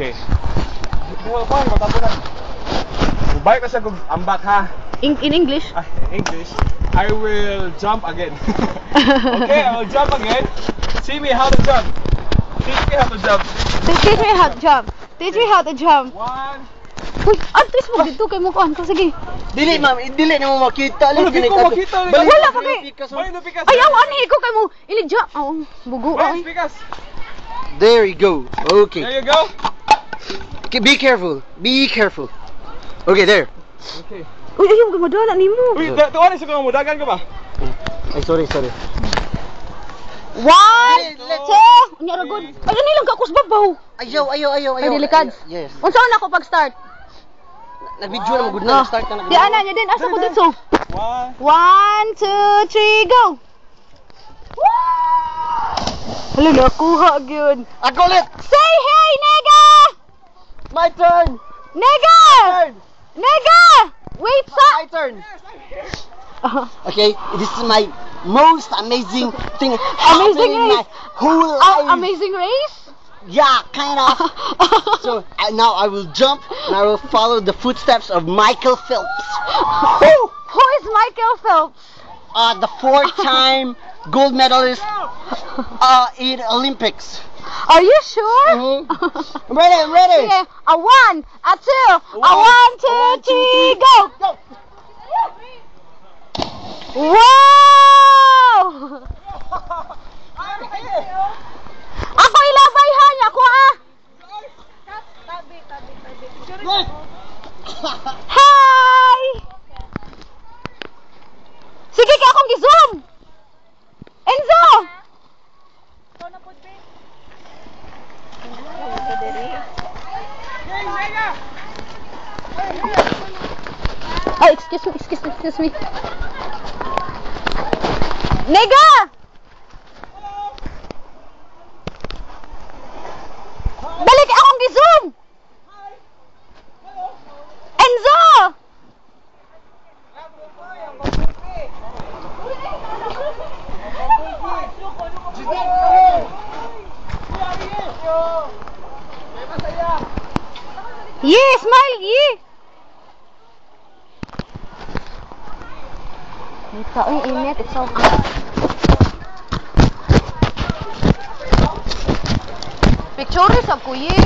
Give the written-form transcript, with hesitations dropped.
Okay. Balik na siya kung ambak ha. In English? In English. I will jump again. Okay, I will jump again. See me how to jump. Teach me how to jump. Teach me how to jump. Teach me how to jump. One. Uy, artist mo dito kay mo kuan ka sige. Dili ma'am, dili na mo makita. Wala, di ko makita. Wala ka kay. Balik na pikas. Ayaw ani ko kay mo. Iligja. Bugo ay. Pikas. There you go. Okay. There you go. Okay, be careful. Be careful. Okay, there. Okay. Uy, ayaw ka madala nimo. Uy, tuwan sa kung mudagan ka ba? Ay, sorry. 1, 2, nya ra good. Ay nilang ka kusbabaw. Ayaw. Ay delikad. Yes. Unsa na ako pag start? Nag-video na magud na start na. Di ana niya din asa ko dito. 1, 2, 3 go. Hala nakuha gyud. Ako ulit. Say hey nigga. My turn. Nigga. Nigga. Wait sa. My turn. Okay, this is my most amazing thing happening in my whole life. Amazing race? Yeah, kind of. So now I will jump and I will follow the footsteps of Michael Phelps. Who is Michael Phelps? The 4-time gold medalist in Olympics. Are you sure? I'm ready. Okay, a 1, a 2, a 1, 2, 3, go! Wow! Ako ilabayhan ako Hi! Sige ka akong gi-zoom! Enzo! Oh, excuse me. Nigga! Balik akong gi-zoom! Enzo! Yeah, smile, yeah! Ikaw, init, it's so hot. Picture sa kuya.